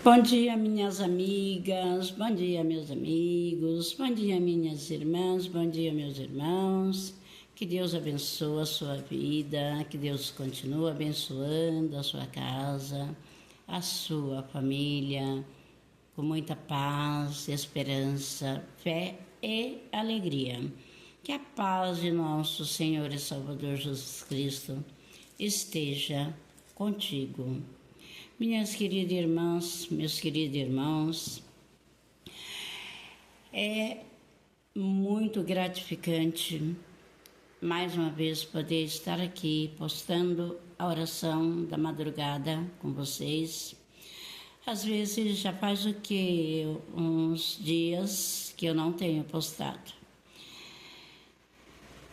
Bom dia, minhas amigas, bom dia, meus amigos, bom dia, minhas irmãs, bom dia, meus irmãos. Que Deus abençoe a sua vida, que Deus continue abençoando a sua casa, a sua família, com muita paz, esperança, fé e alegria. Que a paz de nosso Senhor e Salvador Jesus Cristo esteja contigo. Minhas queridas irmãs, meus queridos irmãos, é muito gratificante mais uma vez poder estar aqui postando a oração da madrugada com vocês. Às vezes já faz o que? Uns dias que eu não tenho postado.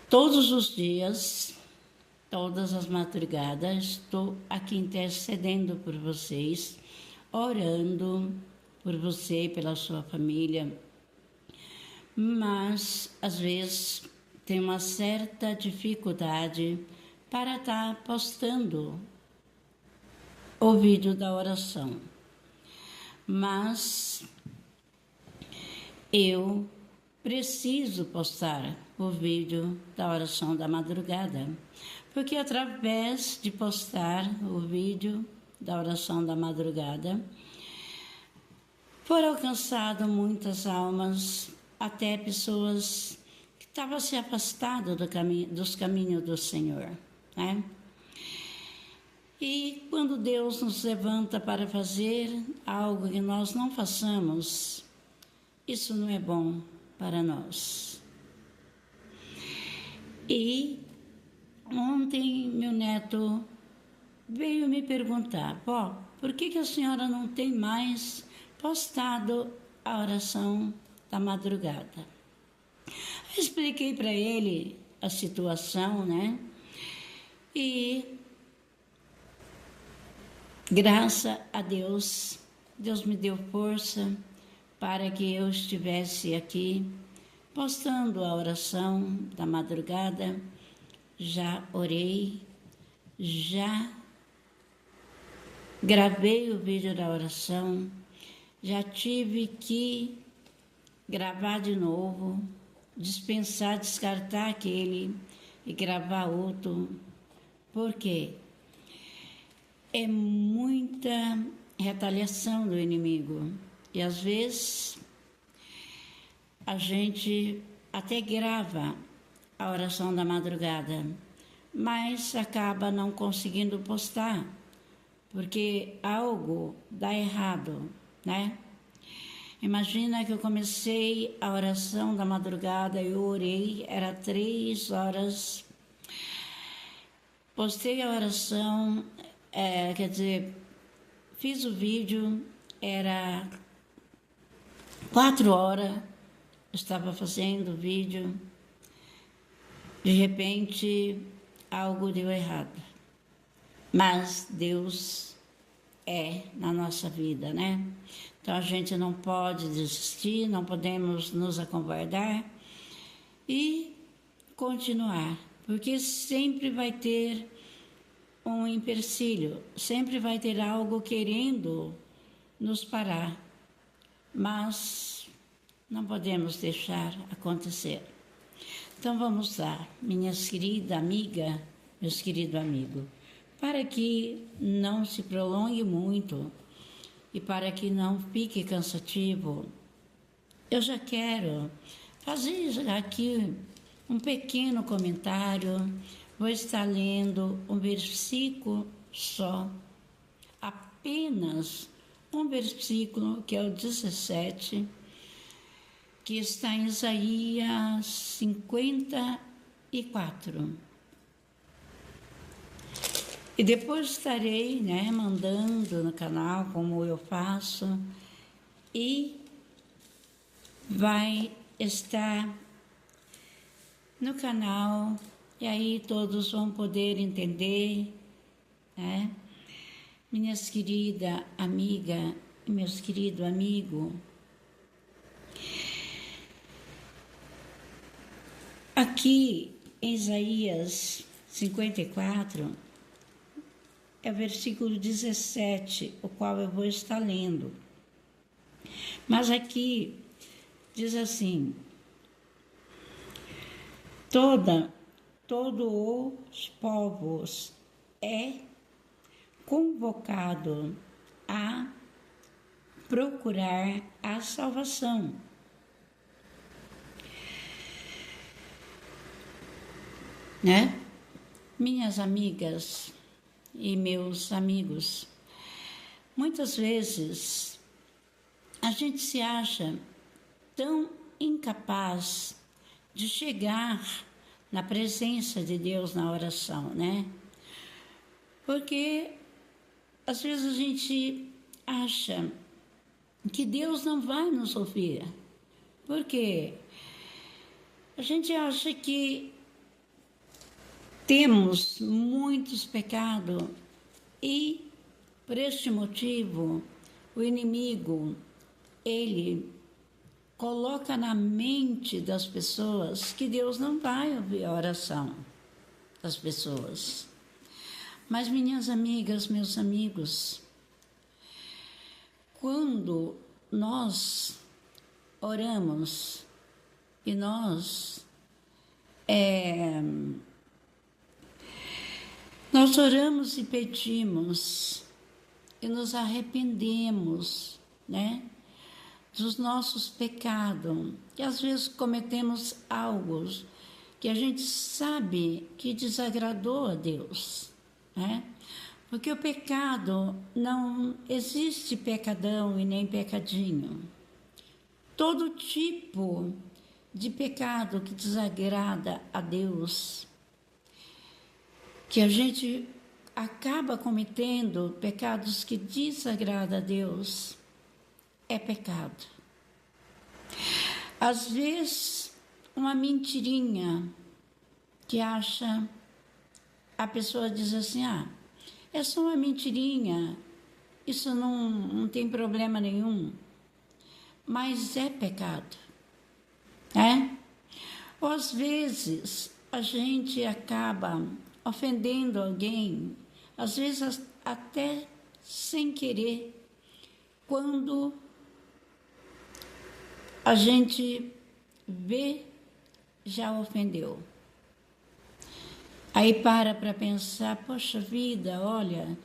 Todos os dias, todas as madrugadas, estou aqui intercedendo por vocês, orando por você e pela sua família, mas às vezes tem uma certa dificuldade para estar postando o vídeo da oração. Mas eu preciso postar o vídeo da oração da madrugada, porque através de postar o vídeo da oração da madrugada, foram alcançadas muitas almas, até pessoas que estavam se afastando dos caminhos do Senhor, né? E quando Deus nos levanta para fazer algo que nós não façamos, isso não é bom para nós. E ontem meu neto veio me perguntar: "Vó, por que a senhora não tem mais postado a oração da madrugada?" Eu expliquei para ele a situação, né? E graças a Deus, Deus me deu força para que eu estivesse aqui postando a oração da madrugada. Já orei, já gravei o vídeo da oração, já tive que gravar de novo, dispensar, descartar aquele e gravar outro. Por quê? É muita retaliação do inimigo. E às vezes a gente até grava a oração da madrugada, mas acaba não conseguindo postar, porque algo dá errado, né? Imagina que eu comecei a oração da madrugada, eu orei, era 3 horas, postei a oração, fiz o vídeo, era 4 horas, estava fazendo o vídeo, de repente algo deu errado. Mas Deus é na nossa vida, né? Então a gente não pode desistir, não podemos nos acovardar e continuar, porque sempre vai ter um empecilho, sempre vai ter algo querendo nos parar, mas não podemos deixar acontecer. Então vamos lá, minhas queridas amigas, meus queridos amigos, para que não se prolongue muito e para que não fique cansativo, eu já quero fazer aqui um pequeno comentário. Vou estar lendo um versículo só, apenas um versículo, que é o 17, que está em Isaías 54. E depois estarei, mandando no canal, como eu faço, e vai estar no canal, e aí todos vão poder entender, né? Minhas queridas amigas e meus queridos amigos, aqui em Isaías 54, é o versículo 17, o qual eu vou estar lendo. Mas aqui diz assim: todos os povos é convocado a procurar a salvação. Né? Minhas amigas e meus amigos, muitas vezes a gente se acha tão incapaz de chegar na presença de Deus na oração, né? Porque às vezes a gente acha que Deus não vai nos ouvir. Porque a gente acha que temos muitos pecados e, por este motivo, o inimigo, ele coloca na mente das pessoas que Deus não vai ouvir a oração das pessoas. Mas, minhas amigas, meus amigos, quando nós oramos e nós oramos e pedimos e nos arrependemos, né, dos nossos pecados, e às vezes cometemos algo que a gente sabe que desagradou a Deus, né? Porque o pecado, não existe pecadão e nem pecadinho. Todo tipo de pecado que desagrada a Deus, que a gente acaba cometendo pecados que desagradam a Deus, é pecado. Às vezes, uma mentirinha que acha, a pessoa diz assim: é só uma mentirinha, isso não tem problema nenhum. Mas é pecado, né? Ou às vezes a gente acaba ofendendo alguém, às vezes até sem querer, quando a gente vê, já ofendeu. Aí para pensar: poxa vida, olha,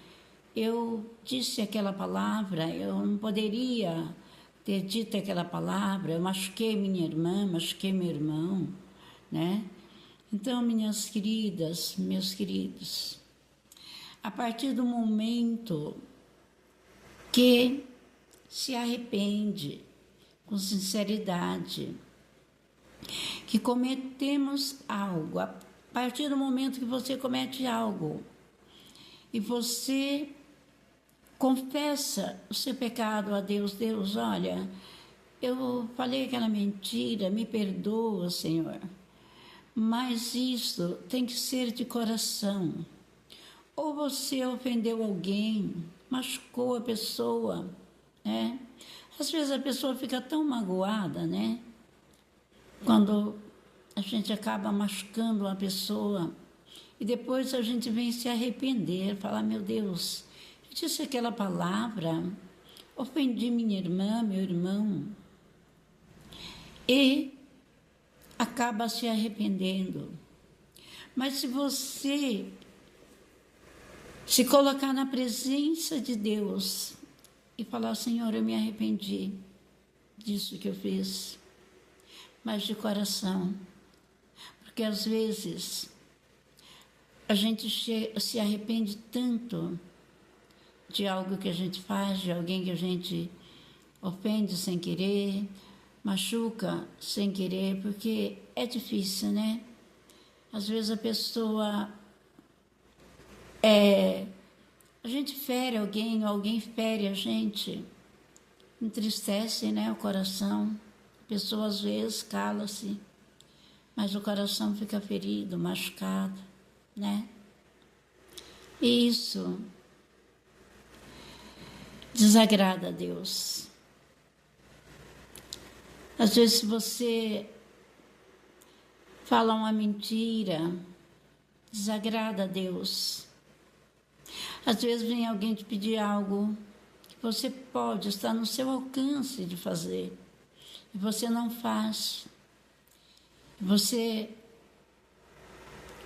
eu disse aquela palavra, eu não poderia ter dito aquela palavra, eu machuquei minha irmã, machuquei meu irmão, né? Então, minhas queridas, meus queridos, a partir do momento que se arrepende com sinceridade, que cometemos algo, a partir do momento que você comete algo e você confessa o seu pecado a Deus: Deus, olha, eu falei aquela mentira, me perdoa, Senhor, mas isso tem que ser de coração. Ou você ofendeu alguém, machucou a pessoa, né? Às vezes a pessoa fica tão magoada, né? Quando a gente acaba machucando uma pessoa e depois a gente vem se arrepender, falar: meu Deus, eu disse aquela palavra, ofendi minha irmã, meu irmão, e acaba se arrependendo. Mas se você se colocar na presença de Deus e falar: Senhor, eu me arrependi disso que eu fiz, mas de coração, porque às vezes a gente se arrepende tanto de algo que a gente faz, de alguém que a gente ofende sem querer, machuca sem querer, porque é difícil, né? Às vezes a pessoa a gente fere alguém, ou alguém fere a gente, entristece, né, o coração. A pessoa às vezes cala-se, mas o coração fica ferido, machucado, né? E isso desagrada a Deus. Às vezes você fala uma mentira, desagrada a Deus. Às vezes vem alguém te pedir algo que você pode estar no seu alcance de fazer, e você não faz. Você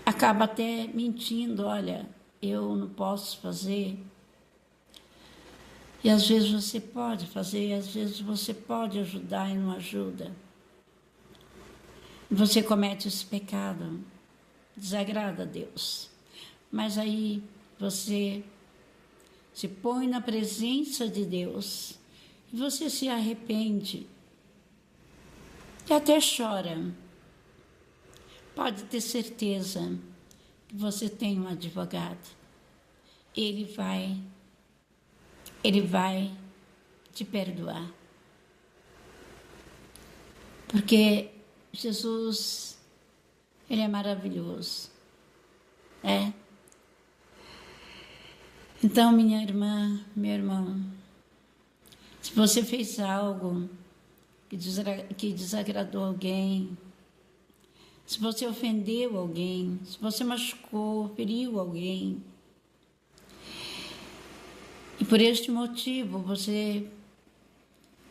acaba até mentindo, olha, eu não posso fazer. E às vezes você pode fazer, às vezes você pode ajudar e não ajuda. E você comete esse pecado, desagrada a Deus. Mas aí você se põe na presença de Deus e você se arrepende e até chora. Pode ter certeza que você tem um advogado. Ele vai te perdoar. Porque Jesus, Ele é maravilhoso. Então, minha irmã, meu irmão, se você fez algo que desagradou alguém, se você ofendeu alguém, se você machucou, feriu alguém, e por este motivo você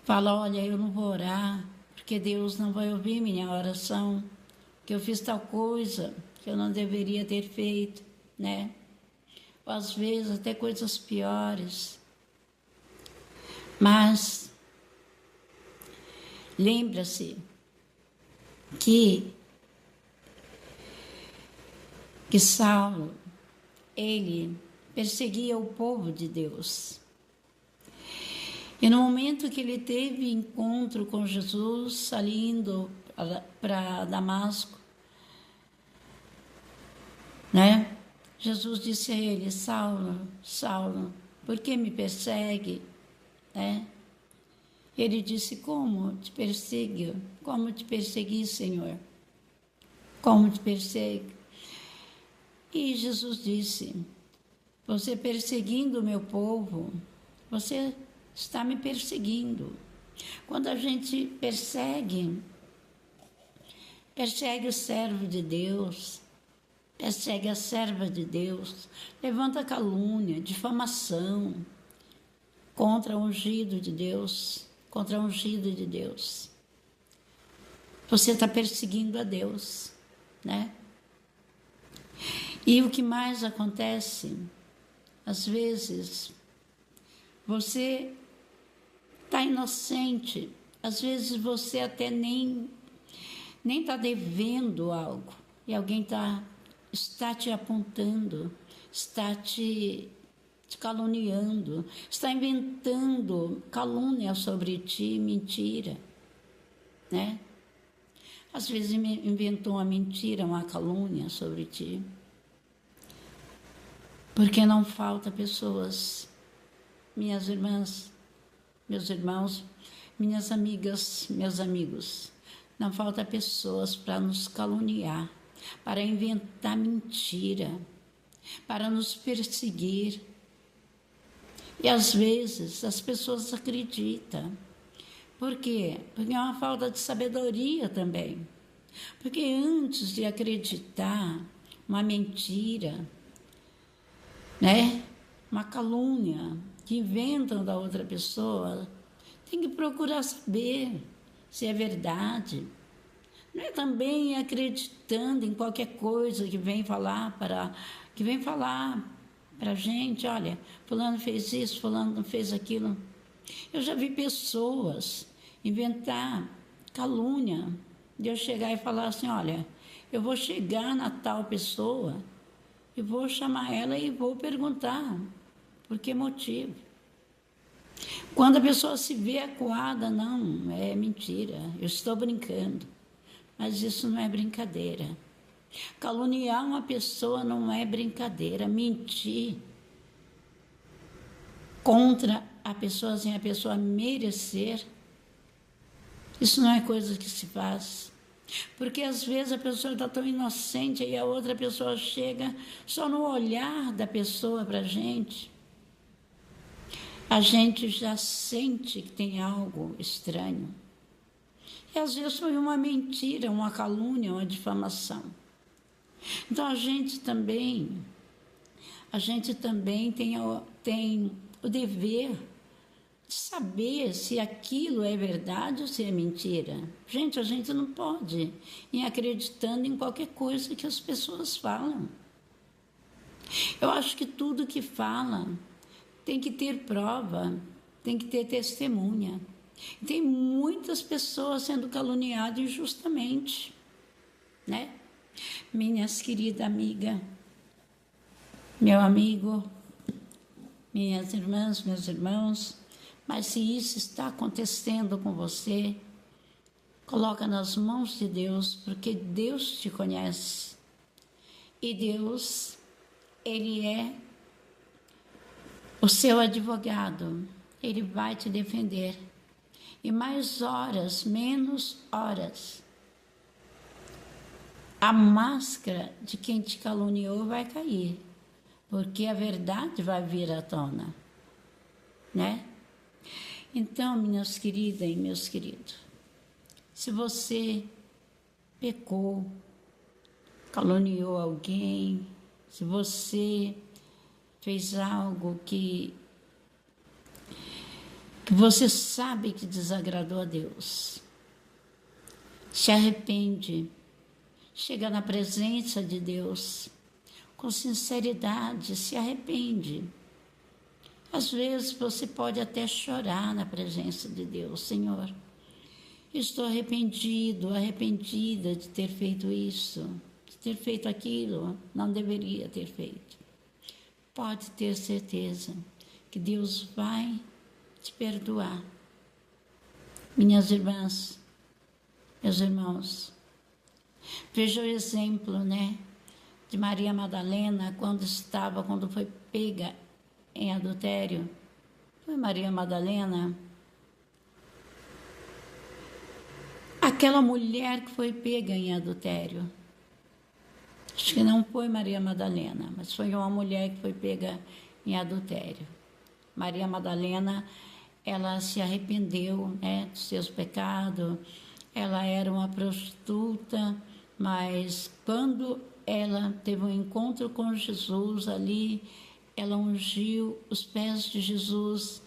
fala, olha, eu não vou orar, porque Deus não vai ouvir minha oração, que eu fiz tal coisa que eu não deveria ter feito, né? Ou às vezes até coisas piores. Mas lembra-se que Saulo, ele perseguia o povo de Deus. E no momento que ele teve encontro com Jesus, ali indo para Damasco, né? Jesus disse a ele, Saulo, Saulo, por que me persegue? Ele disse, como te perseguo? Como te persegui, Senhor? Como te persegue? E Jesus disse, você perseguindo o meu povo, você está me perseguindo. Quando a gente persegue o servo de Deus, persegue a serva de Deus, levanta calúnia, difamação contra o ungido de Deus, Você está perseguindo a Deus, né? E o que mais acontece, às vezes, você está inocente, às vezes você até nem está devendo algo, e alguém está te apontando, está te caluniando, está inventando calúnia sobre ti, mentira, né? Às vezes inventou uma mentira, uma calúnia sobre ti. Porque não falta pessoas, minhas irmãs, meus irmãos, minhas amigas, meus amigos, não falta pessoas para nos caluniar, para inventar mentira, para nos perseguir. E às vezes as pessoas acreditam. Por quê? Porque é uma falta de sabedoria também. Porque antes de acreditar uma mentira, né, uma calúnia que inventam da outra pessoa, tem que procurar saber se é verdade. Não é também acreditando em qualquer coisa que vem falar para a gente, olha, fulano fez isso, fulano fez aquilo. Eu já vi pessoas inventar calúnia, de eu chegar e falar assim, olha, eu vou chegar na tal pessoa e vou chamar ela e vou perguntar por que motivo. Quando a pessoa se vê acuada, não, é mentira, eu estou brincando. Mas isso não é brincadeira. Caluniar uma pessoa não é brincadeira. Mentir contra a pessoa sem a pessoa merecer, isso não é coisa que se faz. Porque às vezes a pessoa está tão inocente e a outra pessoa chega só no olhar da pessoa para a gente já sente que tem algo estranho. E às vezes foi uma mentira, uma calúnia, uma difamação. Então a gente a gente também tem o dever de saber se aquilo é verdade ou se é mentira. Gente, a gente não pode ir acreditando em qualquer coisa que as pessoas falam. Eu acho que tudo que fala tem que ter prova, tem que ter testemunha. Tem muitas pessoas sendo caluniadas injustamente, né? Minhas queridas amigas, meu amigo, minhas irmãs, meus irmãos, mas se isso está acontecendo com você, coloca nas mãos de Deus, porque Deus te conhece. E Deus, Ele é o seu advogado, Ele vai te defender. E mais horas, menos horas, a máscara de quem te caluniou vai cair, porque a verdade vai vir à tona, né? Então, minhas queridas e meus queridos, se você pecou, caluniou alguém, se você fez algo que você sabe que desagradou a Deus, se arrepende, chega na presença de Deus, com sinceridade, se arrepende. Às vezes você pode até chorar na presença de Deus. Senhor, estou arrependido, arrependida de ter feito isso, de ter feito aquilo, não deveria ter feito. Pode ter certeza que Deus vai te perdoar. Minhas irmãs, meus irmãos, veja o exemplo, né, de Maria Madalena quando foi pega em adultério. Foi Maria Madalena, aquela mulher que foi pega em adultério. Acho que não foi Maria Madalena, mas foi uma mulher que foi pega em adultério. Maria Madalena, ela se arrependeu, né, dos seus pecados. Ela era uma prostituta, mas quando ela teve um encontro com Jesus ali, ela ungiu os pés de Jesus,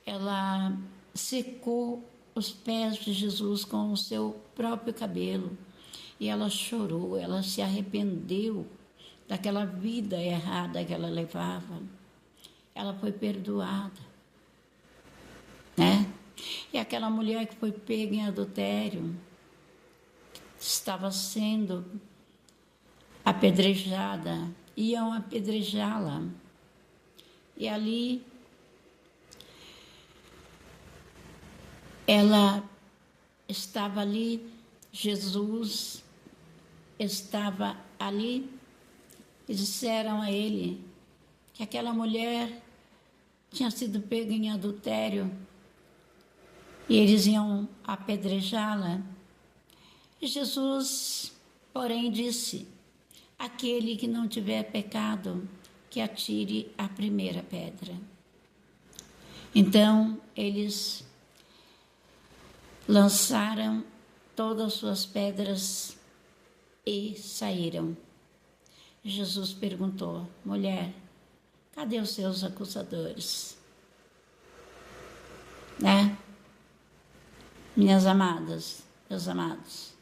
ela secou os pés de Jesus com o seu próprio cabelo. E ela chorou, ela se arrependeu daquela vida errada que ela levava. Ela foi perdoada, né? E aquela mulher que foi pega em adultério, estava sendo apedrejada, iam apedrejá-la. E ali, ela estava ali, Jesus estava ali, e disseram a ele que aquela mulher tinha sido pega em adultério e eles iam apedrejá-la. E Jesus, porém, disse: aquele que não tiver pecado, que atire a primeira pedra. Então, eles lançaram todas as suas pedras e saíram. Jesus perguntou: mulher, cadê os seus acusadores? Né? Minhas amadas, meus amados,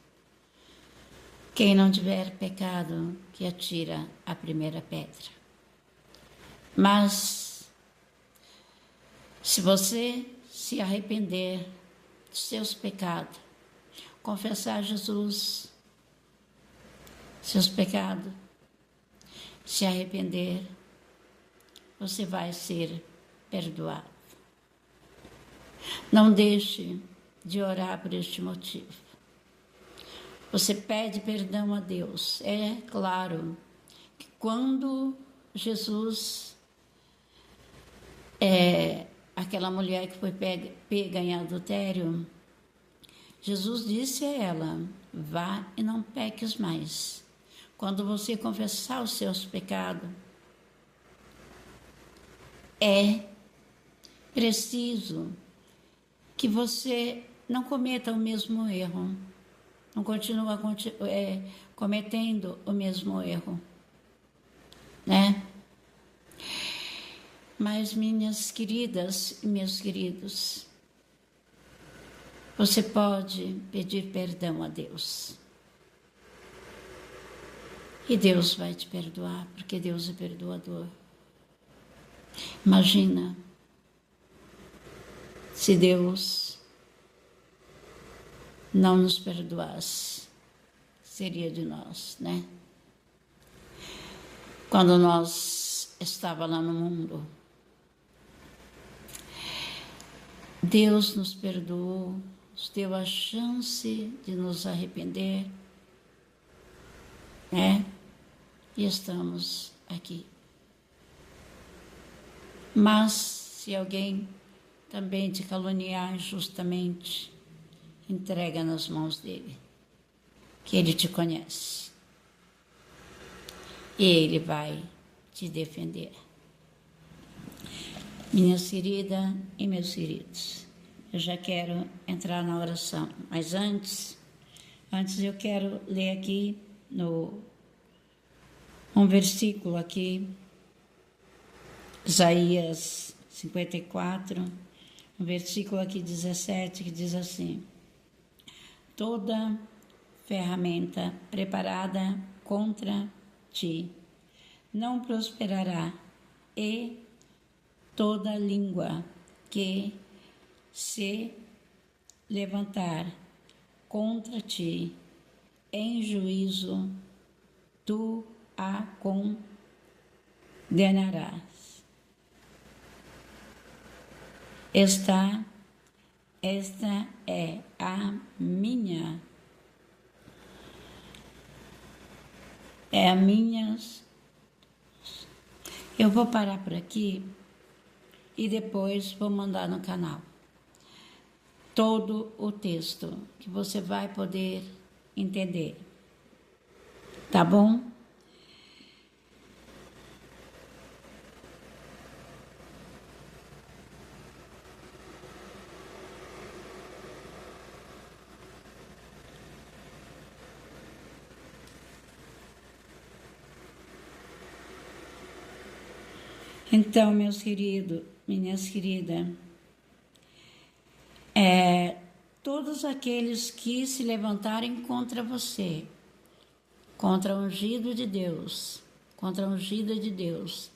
quem não tiver pecado, que atira a primeira pedra. Mas, se você se arrepender dos seus pecados, confessar a Jesus seus pecados, se arrepender, você vai ser perdoado. Não deixe de orar por este motivo. Você pede perdão a Deus. É claro que quando Jesus, aquela mulher que foi pega em adultério, Jesus disse a ela: vá e não peques mais. Quando você confessar os seus pecados, é preciso que você não cometa o mesmo erro, não continue cometendo o mesmo erro, né? Mas, minhas queridas e meus queridos, você pode pedir perdão a Deus. E Deus vai te perdoar, porque Deus é perdoador. Imagina se Deus não nos perdoasse, seria de nós, né? Quando nós estávamos lá no mundo, Deus nos perdoou, nos deu a chance de nos arrepender, né? E estamos aqui. Mas se alguém também te caluniar injustamente, entrega nas mãos dele, que ele te conhece. E ele vai te defender. Minhas queridas e meus queridos, eu já quero entrar na oração, mas antes eu quero ler aqui um versículo aqui, Isaías 54, um versículo aqui 17, que diz assim: toda ferramenta preparada contra ti não prosperará, e toda língua que se levantar contra ti em juízo, tu a condenarás. Esta é a minha. Eu vou parar por aqui e depois vou mandar no canal todo o texto que você vai poder entender. Tá bom? Então, meus queridos, minhas queridas, todos aqueles que se levantarem contra você, contra o ungido de Deus, contra a ungida de Deus,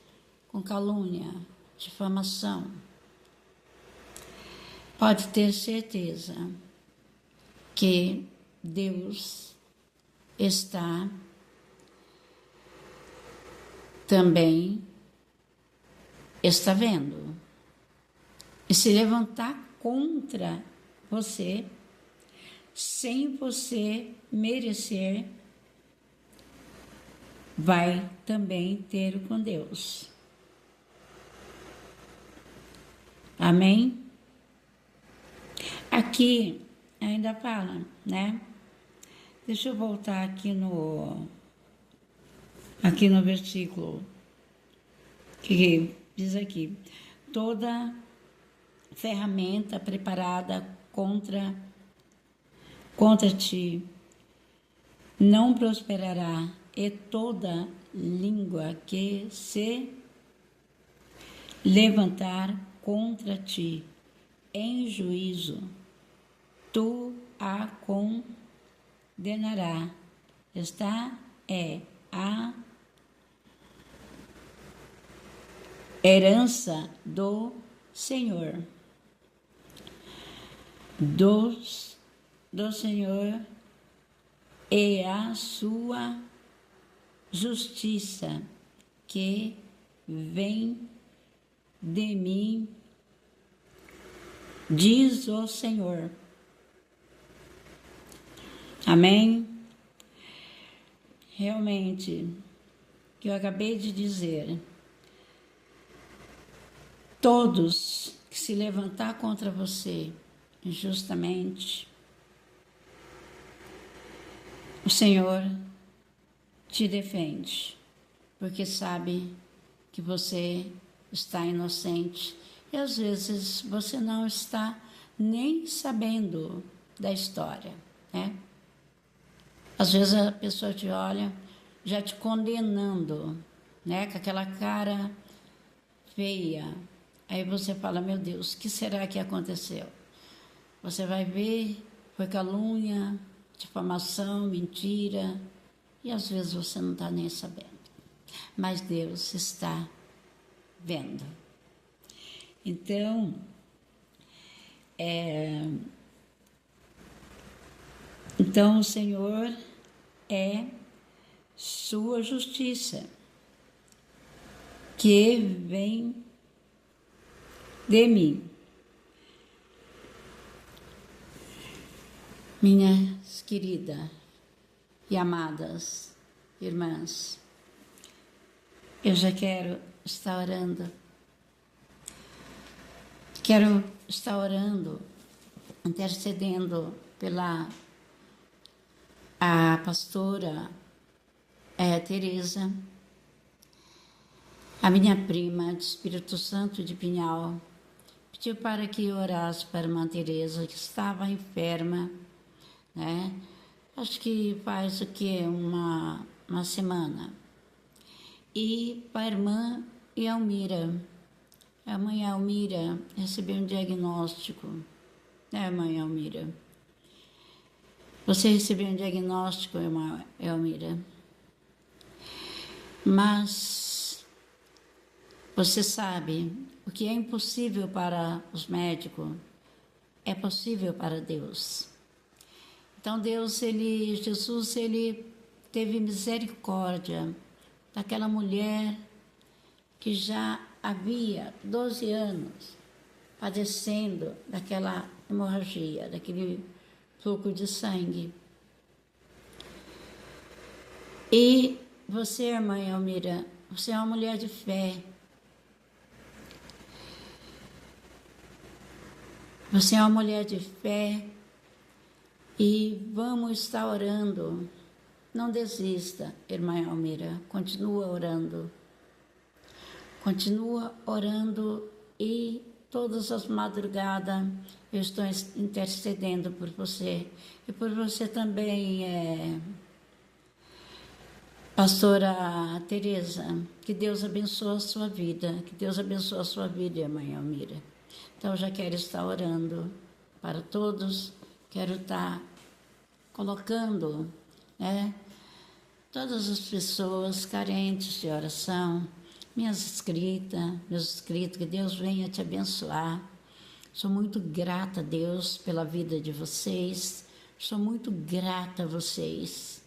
com calúnia, difamação, pode ter certeza que Deus está também vendo. E se levantar contra você, sem você merecer, vai também ter com Deus. Amém? Aqui ainda fala, né? Deixa eu voltar aqui no versículo que diz aqui: toda ferramenta preparada contra ti não prosperará, e toda língua que se levantar contra ti em juízo, tu a condenarás. Esta é a herança do Senhor, do Senhor, e a sua justiça que vem de mim, diz o Senhor. Amém? Realmente, que eu acabei de dizer, todos que se levantar contra você injustamente, o Senhor te defende, porque sabe que você está inocente e às vezes você não está nem sabendo da história, né? Às vezes a pessoa te olha já te condenando, né? Com aquela cara feia. Aí você fala, meu Deus, o que será que aconteceu? Você vai ver, foi calúnia, difamação, mentira, e às vezes você não está nem sabendo. Mas Deus está vendo. Então, então o Senhor é sua justiça, que vem de mim. Minhas queridas e amadas irmãs, eu já quero estar orando. Quero estar orando, intercedendo pela a pastora Teresa, a minha prima de Espírito Santo de Pinhal, pediu para que eu orasse para a irmã Teresa, que estava enferma, né? Acho que faz o quê? Uma semana. E para a irmã Elmira. A mãe Elmira recebeu um diagnóstico, né, mãe Elmira? Você recebeu um diagnóstico, irmã Elmira? Mas você sabe, o que é impossível para os médicos é possível para Deus. Então Jesus, ele teve misericórdia daquela mulher que já havia 12 anos padecendo daquela hemorragia, daquele fluxo de sangue. E você, irmã Elmira, você é uma mulher de fé. Você é uma mulher de fé e vamos estar orando. Não desista, irmã Elmira, continua orando. Continua orando e todas as madrugadas eu estou intercedendo por você. E por você também, pastora Teresa. Que Deus abençoe a sua vida. Que Deus abençoe a sua vida, irmã Elmira. Então, eu já quero estar orando para todos. Quero estar colocando, né, todas as pessoas carentes de oração, meus inscritos, que Deus venha te abençoar. Sou muito grata a Deus pela vida de vocês. Sou muito grata a vocês.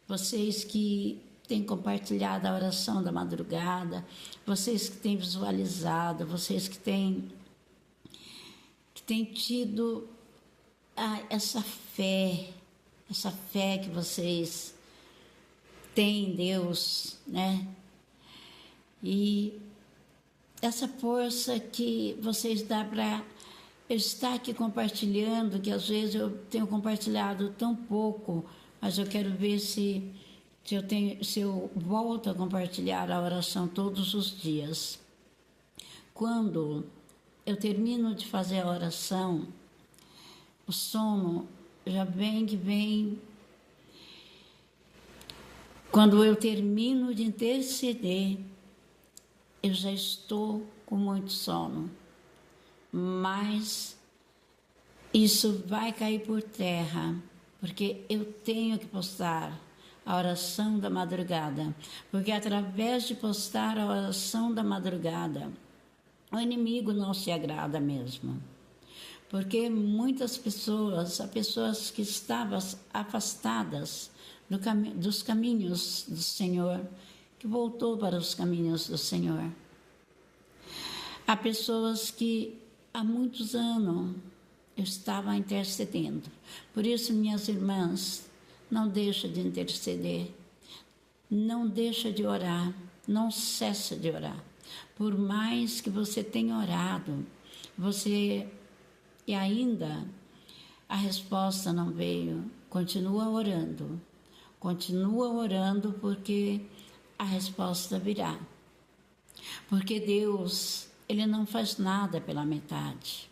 Vocês que têm compartilhado a oração da madrugada, vocês que têm visualizado, vocês que têm tido essa fé que vocês têm em Deus, né? E essa força que vocês dão para eu estar aqui compartilhando, que às vezes eu tenho compartilhado tão pouco, mas eu quero ver se eu volto a compartilhar a oração todos os dias. Quando eu termino de fazer a oração, o sono já vem. Quando eu termino de interceder, eu já estou com muito sono, mas isso vai cair por terra, porque eu tenho que postar a oração da madrugada, porque através de postar a oração da madrugada, o inimigo não se agrada mesmo, porque muitas pessoas, as pessoas que estavam afastadas dos caminhos do Senhor, que voltou para os caminhos do Senhor. Há pessoas que há muitos anos eu estava intercedendo. Por isso, minhas irmãs, não deixa de interceder, não deixa de orar, não cessa de orar. Por mais que você tenha orado, e ainda a resposta não veio, continua orando porque a resposta virá. Porque Deus, Ele não faz nada pela metade.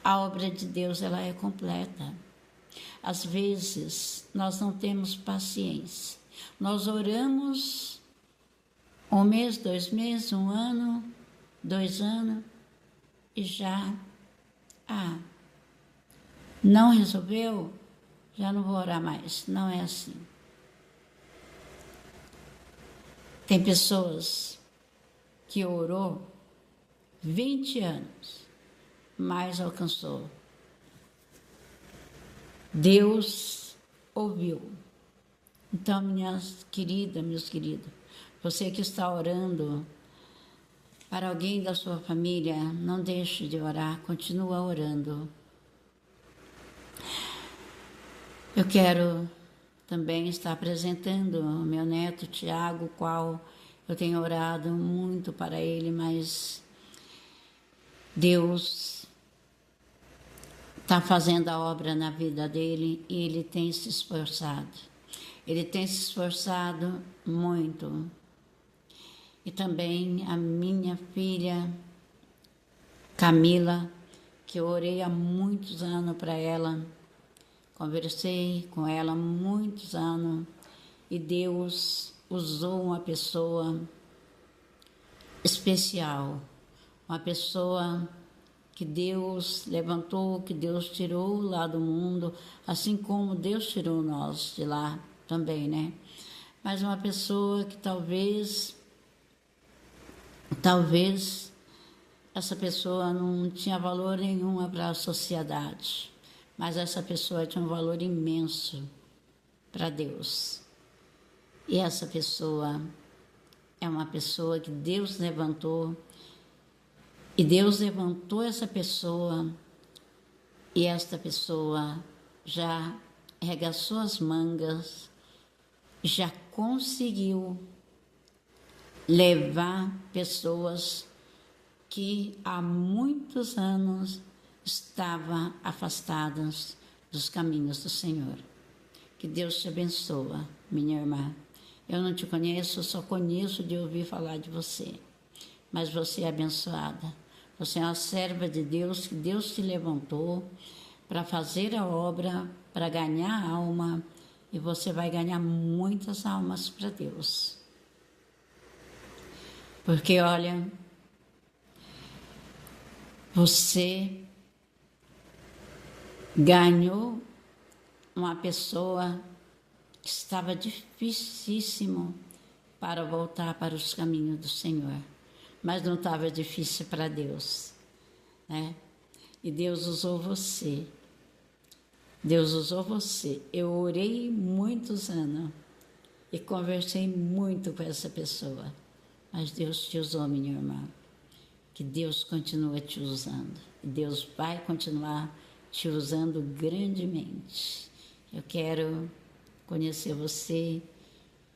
A obra de Deus, ela é completa. Às vezes, nós não temos paciência. Nós oramos 1 mês, 2 meses, 1 ano, 2 anos e já, não resolveu, já não vou orar mais. Não é assim. Tem pessoas que orou 20 anos, mas alcançou. Deus ouviu. Então, minhas queridas, meus queridos, você que está orando para alguém da sua família, não deixe de orar, continua orando. Eu quero também estar apresentando o meu neto Tiago, qual eu tenho orado muito para ele, mas Deus está fazendo a obra na vida dele e ele tem se esforçado. Ele tem se esforçado muito. E também a minha filha Camila, que eu orei há muitos anos para ela, conversei com ela há muitos anos e Deus usou uma pessoa especial, uma pessoa que Deus levantou, que Deus tirou lá do mundo, assim como Deus tirou nós de lá também, né? Mas uma pessoa que talvez essa pessoa não tinha valor nenhum para a sociedade, mas essa pessoa tinha um valor imenso para Deus. E essa pessoa é uma pessoa que Deus levantou, e Deus levantou essa pessoa, e esta pessoa já arregaçou as mangas, já conseguiu levar pessoas que há muitos anos estavam afastadas dos caminhos do Senhor. Que Deus te abençoe, minha irmã. Eu não te conheço, só conheço de ouvir falar de você. Mas você é abençoada. Você é uma serva de Deus, que Deus te levantou para fazer a obra, para ganhar alma, e você vai ganhar muitas almas para Deus. Porque, olha, você ganhou uma pessoa que estava dificílimo para voltar para os caminhos do Senhor, mas não estava difícil para Deus, né? E Deus usou você. Deus usou você. Eu orei muitos anos e conversei muito com essa pessoa, mas Deus te usou, minha irmã. Que Deus continue te usando. Deus vai continuar te usando grandemente. Eu quero conhecer você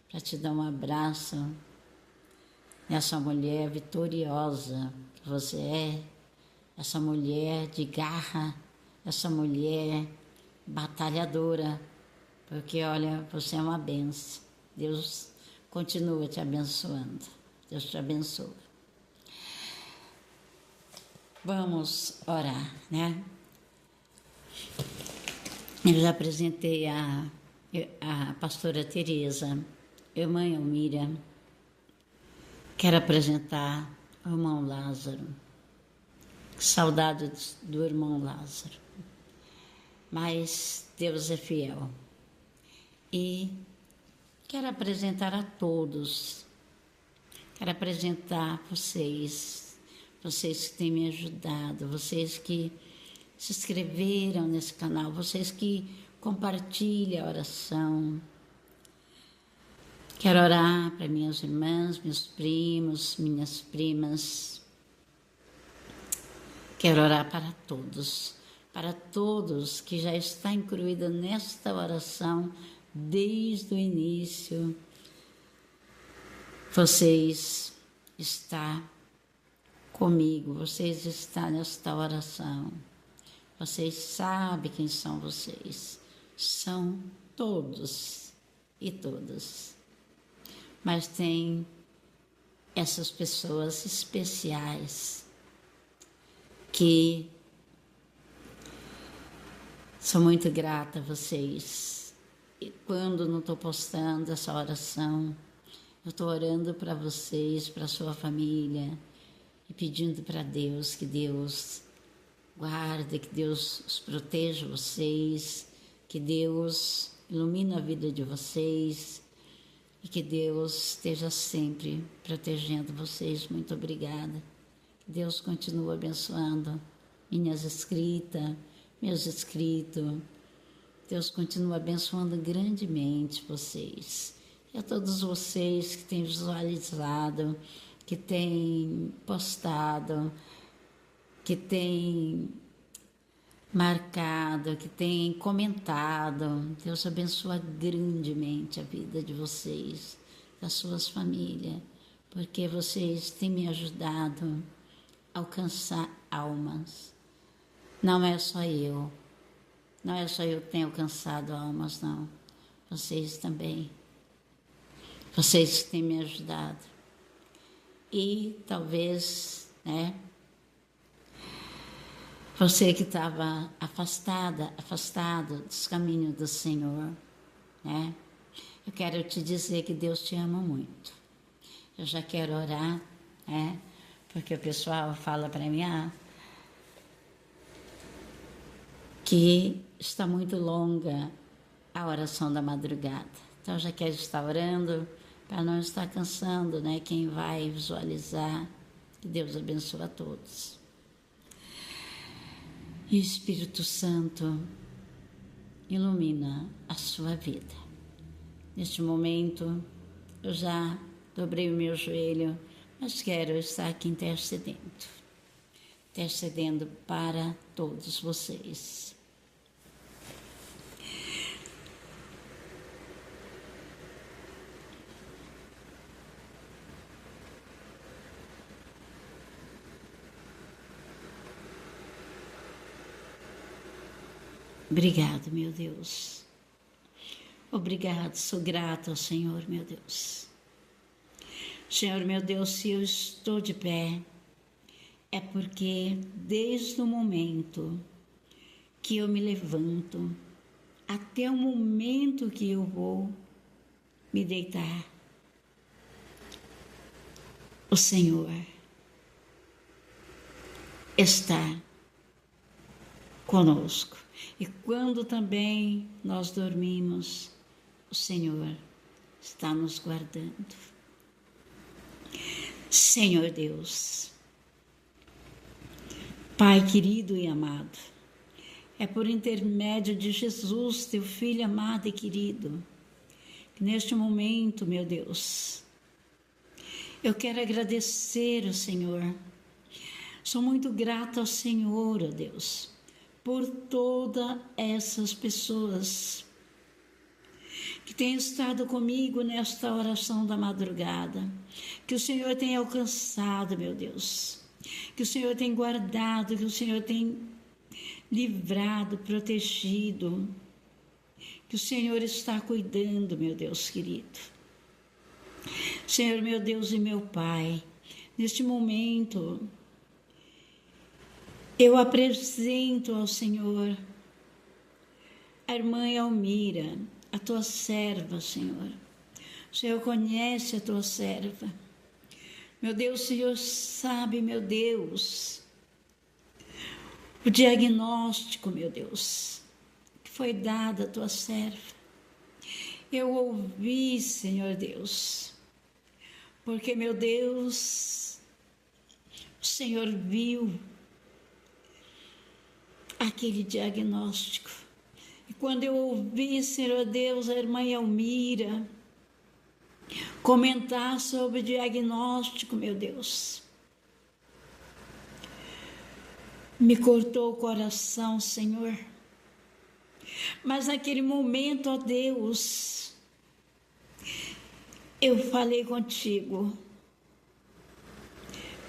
para te dar um abraço nessa mulher vitoriosa que você é, essa mulher de garra, essa mulher batalhadora, porque, olha, você é uma bênção. Deus continua te abençoando. Deus te abençoe. Vamos orar, né? Eu já apresentei a pastora Tereza, irmã Elmira. Quero apresentar o irmão Lázaro. Saudade do irmão Lázaro. Mas Deus é fiel. E quero apresentar a todos. Quero apresentar vocês que têm me ajudado, vocês que se inscreveram nesse canal, vocês que compartilham a oração. Quero orar para minhas irmãs, meus primos, minhas primas. Quero orar para todos que já estão incluídos nesta oração desde o início. Vocês estão comigo, vocês estão nesta oração. Vocês sabem quem são vocês. São todos e todas. Mas tem essas pessoas especiais que sou muito grata a vocês. E quando não estou postando essa oração, eu estou orando para vocês, para a sua família. e pedindo para Deus que Deus guarde, que Deus os proteja vocês, que Deus ilumine a vida de vocês e que Deus esteja sempre protegendo vocês. Muito obrigada. Deus continua abençoando minhas escritas, meus inscritos. Deus continua abençoando grandemente vocês. E a todos vocês que têm visualizado, que têm postado, que têm marcado, que têm comentado. Deus abençoa grandemente a vida de vocês, das suas famílias, porque vocês têm me ajudado a alcançar almas. Não é só eu que tenho alcançado almas, não. Vocês também. Vocês que têm me ajudado. E talvez, você que estava afastado dos caminhos do Senhor, eu quero te dizer que Deus te ama muito. Eu já quero orar, porque o pessoal fala para mim, que está muito longa a oração da madrugada. Então, eu já quero estar orando para não estar cansando, quem vai visualizar. Que Deus abençoe a todos. E o Espírito Santo ilumina a sua vida. Neste momento, eu já dobrei o meu joelho, mas quero estar aqui intercedendo para todos vocês. Obrigado, meu Deus. Obrigado, sou grata ao Senhor, meu Deus. Senhor, meu Deus, se eu estou de pé, é porque desde o momento que eu me levanto até o momento que eu vou me deitar, o Senhor está conosco. E quando também nós dormimos, o Senhor está nos guardando. Senhor Deus, Pai querido e amado, é por intermédio de Jesus, teu Filho amado e querido, que neste momento, meu Deus, eu quero agradecer ao Senhor. Sou muito grata ao Senhor, ó Deus, por todas essas pessoas que têm estado comigo nesta oração da madrugada, que o Senhor tem alcançado, meu Deus, que o Senhor tem guardado, que o Senhor tem livrado, protegido, que o Senhor está cuidando, meu Deus querido. Senhor, meu Deus e meu Pai, neste momento, eu apresento ao Senhor a irmã Elmira, a tua serva, Senhor. O Senhor conhece a tua serva. Meu Deus, o Senhor sabe, meu Deus, o diagnóstico, meu Deus, que foi dado à tua serva. Eu ouvi, Senhor Deus, porque, meu Deus, o Senhor viu aquele diagnóstico. E quando eu ouvi, Senhor Deus, a irmã Elmira comentar sobre o diagnóstico, meu Deus, me cortou o coração, Senhor. Mas naquele momento, ó Deus, eu falei contigo.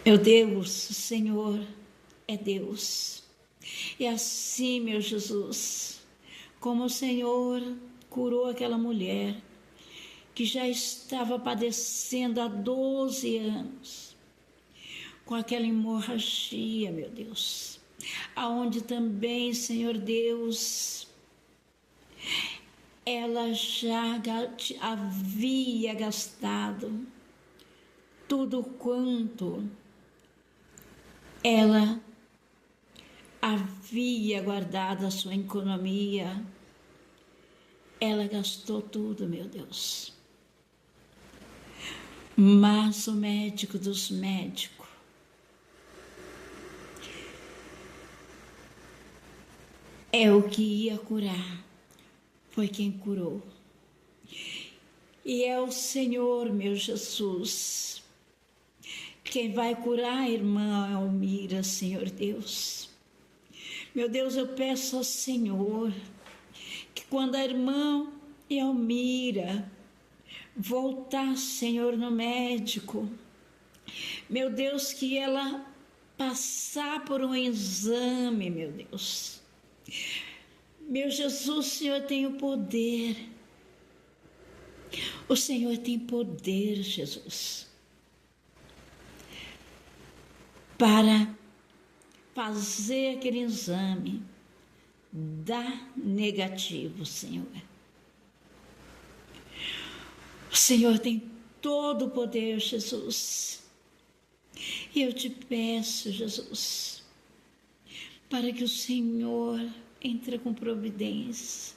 Meu Deus, o Senhor é Deus. E assim, meu Jesus, como o Senhor curou aquela mulher que já estava padecendo há 12 anos, com aquela hemorragia, meu Deus, aonde também, Senhor Deus, ela já havia gastado tudo quanto ela havia guardado a sua economia, ela gastou tudo, meu Deus. Mas o médico dos médicos é o que ia curar, foi quem curou. E é o Senhor, meu Jesus, quem vai curar a irmã Elmira, Senhor Deus. Meu Deus, eu peço ao Senhor que quando a irmã Elmira voltar, Senhor, no médico, meu Deus, que ela passar por um exame, meu Deus. Meu Jesus, o Senhor tem o poder. O Senhor tem poder, Jesus, para fazer aquele exame, dar negativo, Senhor. O Senhor tem todo o poder, Jesus. E eu te peço, Jesus, para que o Senhor entre com providência.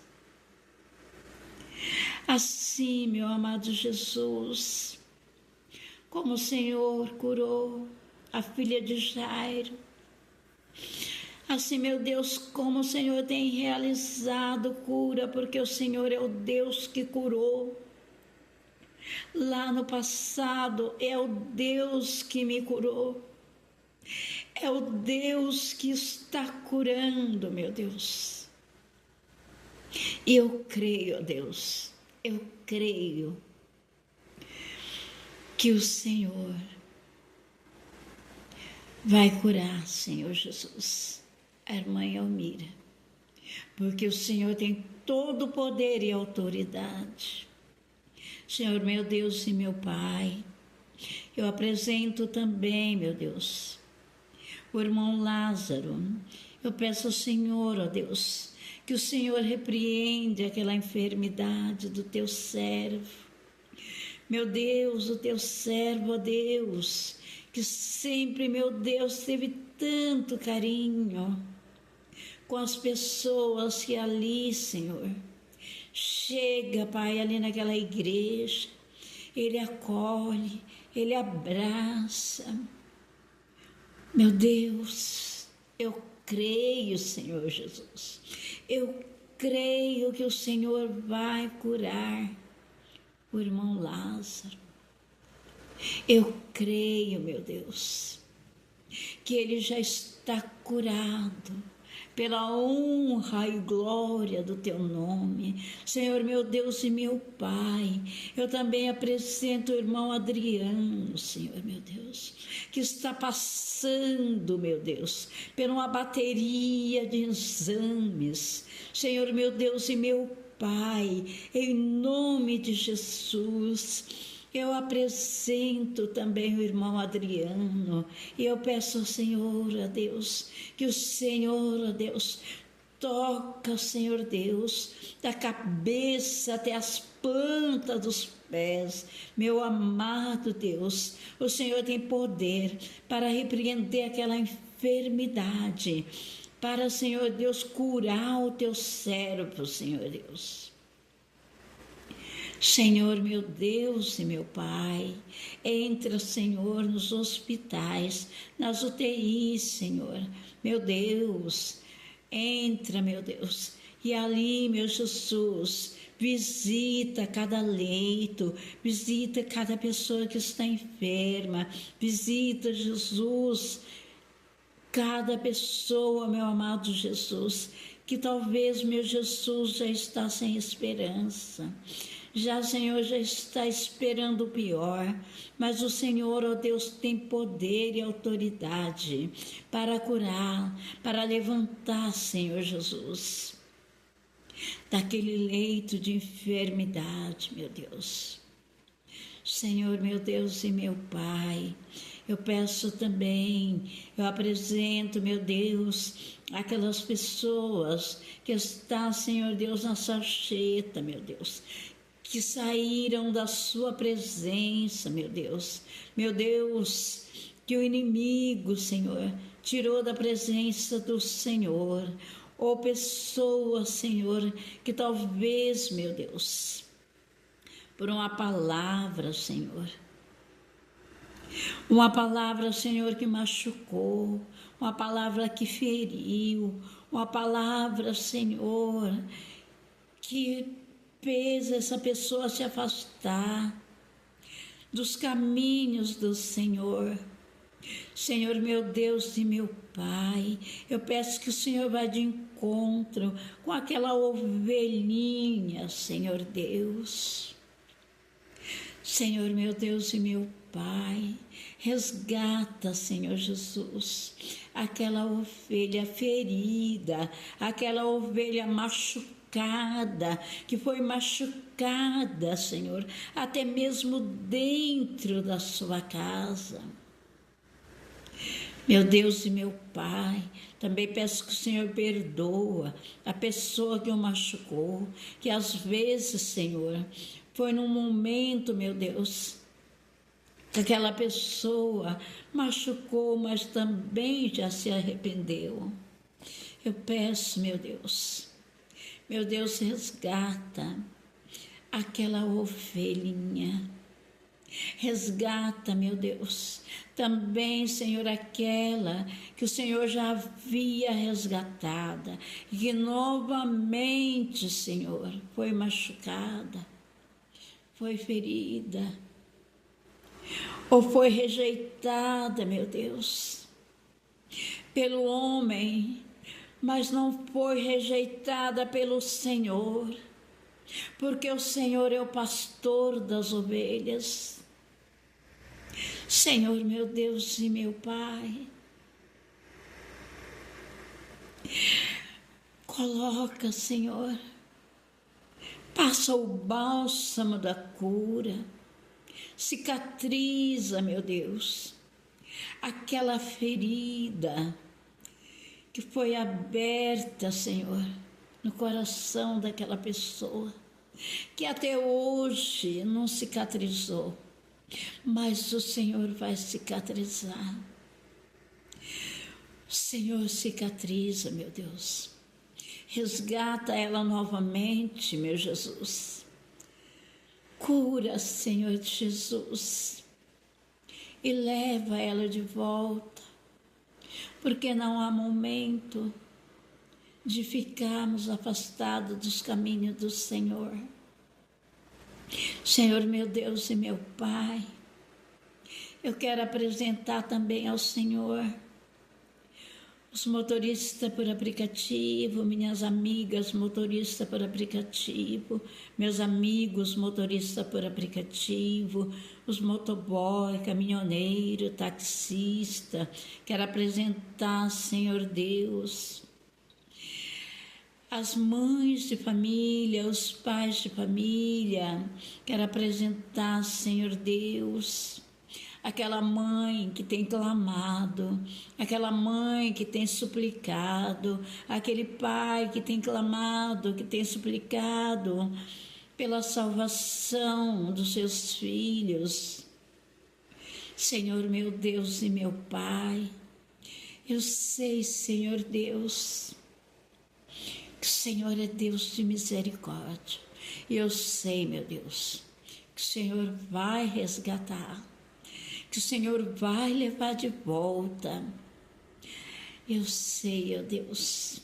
Assim, meu amado Jesus, como o Senhor curou a filha de Jairo, assim, meu Deus, como o Senhor tem realizado cura, porque o Senhor é o Deus que curou. Lá no passado, é o Deus que me curou. É o Deus que está curando, meu Deus. Eu creio, Deus, eu creio que o Senhor vai curar, Senhor Jesus, a irmã Elmira, porque o Senhor tem todo o poder e autoridade. Senhor, meu Deus e meu Pai, eu apresento também, meu Deus, o irmão Lázaro. Eu peço ao Senhor, ó Deus, que o Senhor repreende aquela enfermidade do teu servo. Meu Deus, o teu servo, ó Deus, que sempre, meu Deus, teve tanto carinho com as pessoas que ali, Senhor, chega, Pai, ali naquela igreja, ele acolhe, ele abraça. Meu Deus, eu creio, Senhor Jesus, eu creio que o Senhor vai curar o irmão Lázaro. Eu creio, meu Deus, que ele já está curado pela honra e glória do teu nome. Senhor, meu Deus e meu Pai, eu também apresento o irmão Adriano, Senhor, meu Deus, que está passando, meu Deus, por uma bateria de exames. Senhor, meu Deus e meu Pai, em nome de Jesus, eu apresento também o irmão Adriano e eu peço ao Senhor, a Deus, que o Senhor, a Deus, toca, Senhor Deus, da cabeça até as plantas dos pés. Meu amado Deus, o Senhor tem poder para repreender aquela enfermidade, para, Senhor Deus, curar o teu servo, Senhor Deus. Senhor, meu Deus e meu Pai, entra, Senhor, nos hospitais, nas UTIs, Senhor, meu Deus, entra, meu Deus, e ali, meu Jesus, visita cada leito, visita cada pessoa que está enferma, visita, Jesus, cada pessoa, meu amado Jesus, que talvez, meu Jesus, já está sem esperança. Já, Senhor, já está esperando o pior, mas o Senhor, ó Deus, tem poder e autoridade para curar, para levantar, Senhor Jesus, daquele leito de enfermidade, meu Deus. Senhor, meu Deus e meu Pai, eu peço também, eu apresento, meu Deus, aquelas pessoas que estão, Senhor Deus, na sarjeta, meu Deus, que saíram da sua presença, meu Deus, que o inimigo, Senhor, tirou da presença do Senhor, ou pessoa, Senhor, que talvez, meu Deus, por uma palavra, Senhor, Senhor, que machucou, uma palavra que feriu, uma palavra, Senhor, que fez essa pessoa se afastar dos caminhos do Senhor. Senhor, meu Deus e meu Pai, eu peço que o Senhor vá de encontro com aquela ovelhinha, Senhor Deus. Senhor, meu Deus e meu Pai, resgata, Senhor Jesus, aquela ovelha ferida, aquela ovelha machucada, que foi machucada, Senhor, até mesmo dentro da sua casa. Meu Deus e meu Pai, também peço que o Senhor perdoa a pessoa que o machucou, que às vezes, Senhor, foi num momento, meu Deus, que aquela pessoa machucou, mas também já se arrependeu. Eu peço, meu Deus, resgata aquela ovelhinha. Resgata, meu Deus, também, Senhor, aquela que o Senhor já havia resgatada e que novamente, Senhor, foi machucada, foi ferida, ou foi rejeitada, meu Deus, pelo homem, mas não foi rejeitada pelo Senhor, porque o Senhor é o pastor das ovelhas. Senhor, meu Deus e meu Pai, coloca, Senhor, passa o bálsamo da cura, cicatriza, meu Deus, aquela ferida que foi aberta, Senhor, no coração daquela pessoa, que até hoje não cicatrizou, mas o Senhor vai cicatrizar. O Senhor cicatriza, meu Deus. Resgata ela novamente, meu Jesus. Cura, Senhor Jesus, e leva ela de volta, porque não há momento de ficarmos afastados dos caminhos do Senhor. Senhor, meu Deus e meu Pai, eu quero apresentar também ao Senhor os motoristas por aplicativo, minhas amigas motoristas por aplicativo, meus amigos motoristas por aplicativo, os motoboy, caminhoneiro, taxista. Quero apresentar, Senhor Deus, as mães de família, os pais de família. Quero apresentar, Senhor Deus, aquela mãe que tem clamado, aquela mãe que tem suplicado, aquele pai que tem clamado, que tem suplicado pela salvação dos seus filhos. Senhor, meu Deus e meu Pai, eu sei, Senhor Deus, que o Senhor é Deus de misericórdia. E eu sei, meu Deus, que o Senhor vai resgatar, que o Senhor vai levar de volta. Eu sei, ó Deus,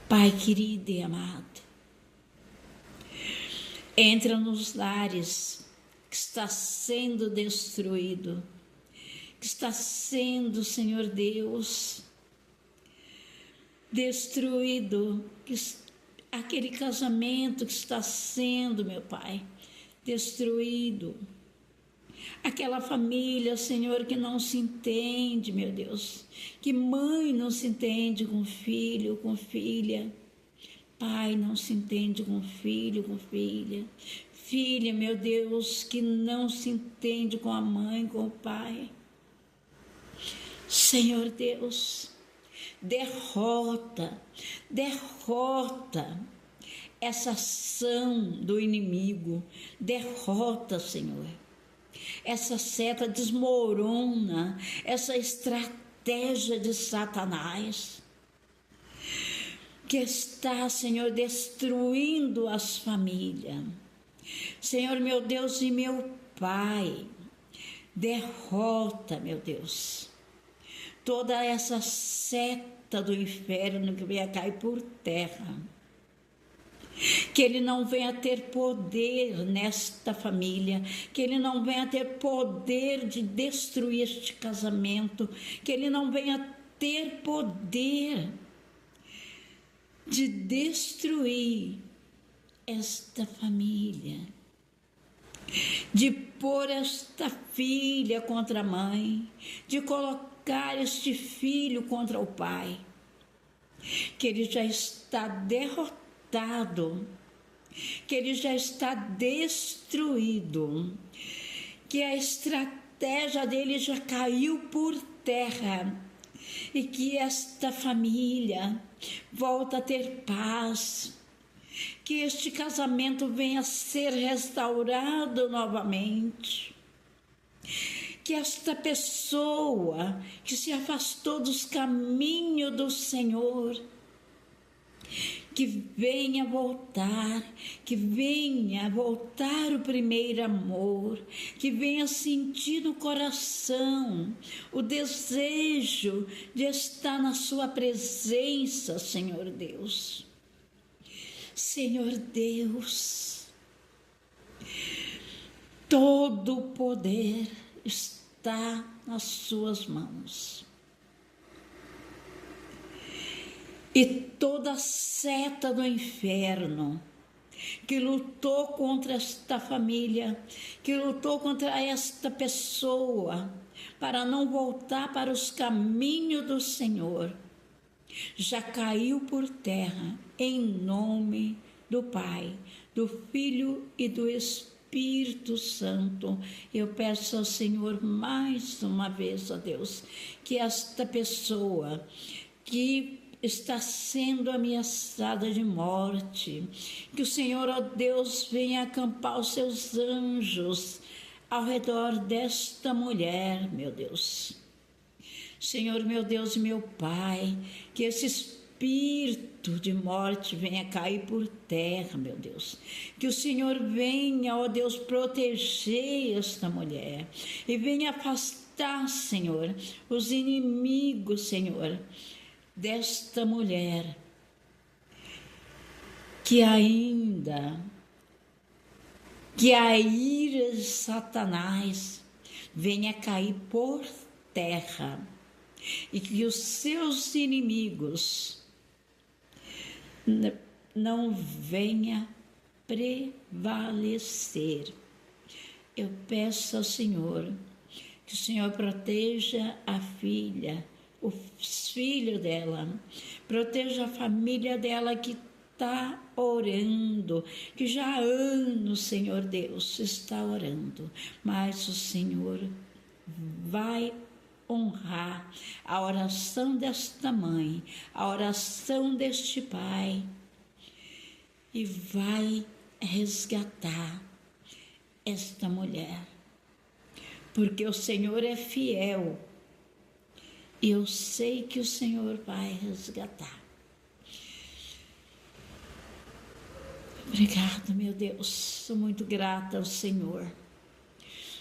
Pai querido e amado, entra nos lares que está sendo destruído, que está sendo, Senhor Deus, destruído, aquele casamento que está sendo, meu Pai, destruído, aquela família, Senhor, que não se entende, meu Deus, que mãe não se entende com filho, com filha, pai não se entende com filho, com filha, filha, meu Deus, que não se entende com a mãe, com o pai. Senhor Deus, derrota essa ação do inimigo, derrota, Senhor, essa seta, desmorona essa estratégia estratégia de Satanás, que está, Senhor, destruindo as famílias. Senhor, meu Deus e meu Pai, derrota, meu Deus, toda essa seta do inferno que venha cair por terra. Que ele não venha ter poder nesta família, que ele não venha ter poder de destruir este casamento, que ele não venha ter poder de destruir esta família, de pôr esta filha contra a mãe, de colocar este filho contra o pai, que ele já está derrotado, que ele já está destruído, que a estratégia dele já caiu por terra e que esta família volta a ter paz, que este casamento venha a ser restaurado novamente, que esta pessoa que se afastou dos caminhos do Senhor, que venha voltar o primeiro amor, que venha sentir no coração o desejo de estar na sua presença, Senhor Deus. Senhor Deus, todo o poder está nas suas mãos. E toda seta do inferno que lutou contra esta família, que lutou contra esta pessoa, para não voltar para os caminhos do Senhor, já caiu por terra, em nome do Pai, do Filho e do Espírito Santo. Eu peço ao Senhor mais uma vez, ó Deus, que esta pessoa que está sendo ameaçada de morte, que o Senhor, ó Deus, venha acampar os seus anjos ao redor desta mulher, meu Deus. Senhor, meu Deus e meu Pai, que esse espírito de morte venha cair por terra, meu Deus. Que o Senhor venha, ó Deus, proteger esta mulher e venha afastar, Senhor, os inimigos, Senhor, desta mulher que a ira de Satanás venha cair por terra e que os seus inimigos não venha prevalecer. Eu peço ao Senhor que o Senhor proteja a filha, os filhos dela, proteja a família dela que está orando, que já há anos, Senhor Deus, está orando, mas o Senhor vai honrar a oração desta mãe, a oração deste pai, e vai resgatar esta mulher, porque o Senhor é fiel. E eu sei que o Senhor vai resgatar. Obrigada, meu Deus. Sou muito grata ao Senhor.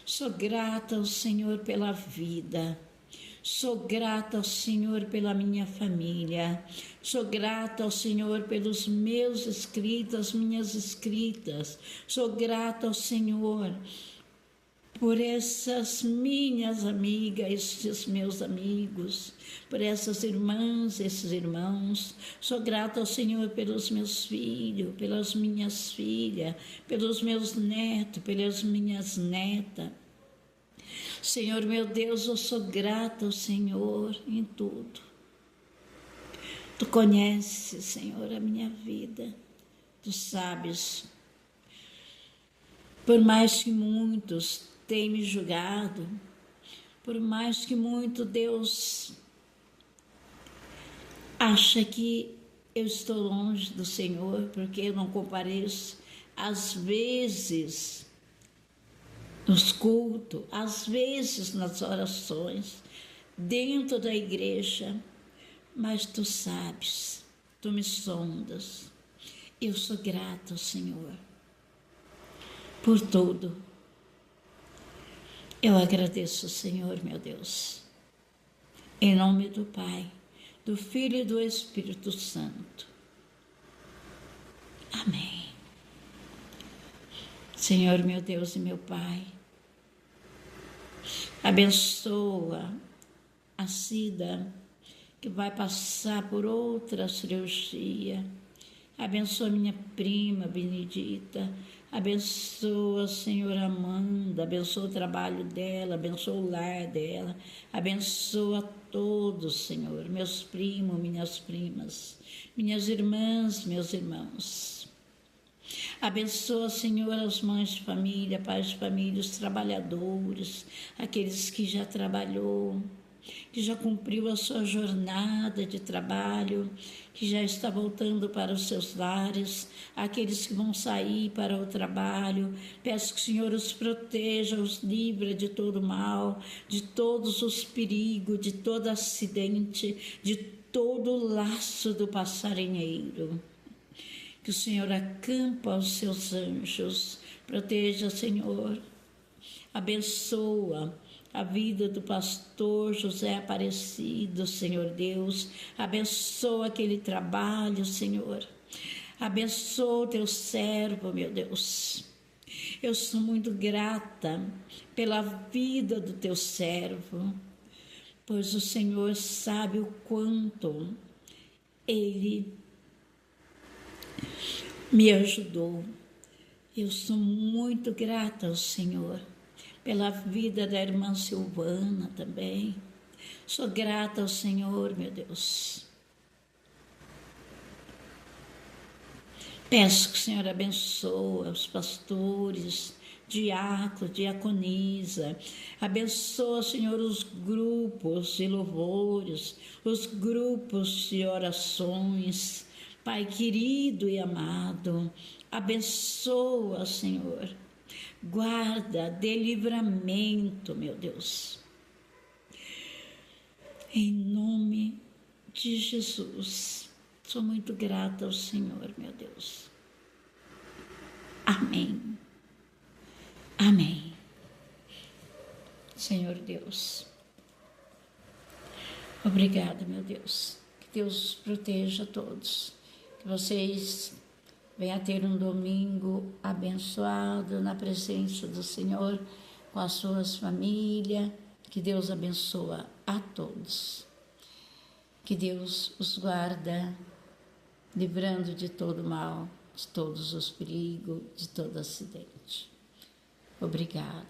Sou grata ao Senhor pela vida. Sou grata ao Senhor pela minha família. Sou grata ao Senhor pelos meus inscritos, as minhas inscritas. Sou grata ao Senhor por essas minhas amigas, esses meus amigos, por essas irmãs, esses irmãos. Sou grata ao Senhor pelos meus filhos, pelas minhas filhas, pelos meus netos, pelas minhas netas. Senhor, meu Deus, eu sou grata ao Senhor em tudo. Tu conheces, Senhor, a minha vida. Tu sabes. Por mais que muitos tem me julgado, por mais que muito Deus acha que eu estou longe do Senhor, porque eu não compareço, às vezes nos cultos, às vezes nas orações, dentro da igreja, mas tu sabes, tu me sondas. Eu sou grata ao Senhor por tudo. Eu agradeço, Senhor, meu Deus, em nome do Pai, do Filho e do Espírito Santo. Amém. Senhor, meu Deus e meu Pai, abençoa a Cida, que vai passar por outra cirurgia. Abençoa minha prima Benedita. Abençoa, Senhor, Amanda. Abençoa o trabalho dela. Abençoa o lar dela. Abençoa todos, Senhor. Meus primos, minhas primas. Minhas irmãs, meus irmãos. Abençoa, Senhor, as mães de família, pais de família, os trabalhadores, aqueles que já trabalhou, que já cumpriu a sua jornada de trabalho, que já está voltando para os seus lares, aqueles que vão sair para o trabalho. Peço que o Senhor os proteja, os livre de todo mal, de todos os perigos, de todo acidente, de todo laço do passarinheiro. Que o Senhor acampa os seus anjos, proteja, Senhor, abençoa a vida do pastor José Aparecido, Senhor Deus, abençoa aquele trabalho, Senhor, abençoa o teu servo, meu Deus. Eu sou muito grata pela vida do teu servo, pois o Senhor sabe o quanto ele me ajudou. Eu sou muito grata ao Senhor pela vida da irmã Silvana também. Sou grata ao Senhor, meu Deus. Peço que o Senhor abençoe os pastores, diácono, diaconisa. Abençoa, Senhor, os grupos de louvores, os grupos de orações. Pai querido e amado, abençoa, Senhor. Guarda, dê livramento, meu Deus. Em nome de Jesus. Sou muito grata ao Senhor, meu Deus. Amém. Amém. Senhor Deus. Obrigada, meu Deus. Que Deus os proteja a todos. Que vocês venham a ter um domingo abençoado na presença do Senhor, com as suas famílias. Que Deus abençoa a todos. Que Deus os guarda, livrando de todo mal, de todos os perigos, de todo acidente. Obrigada.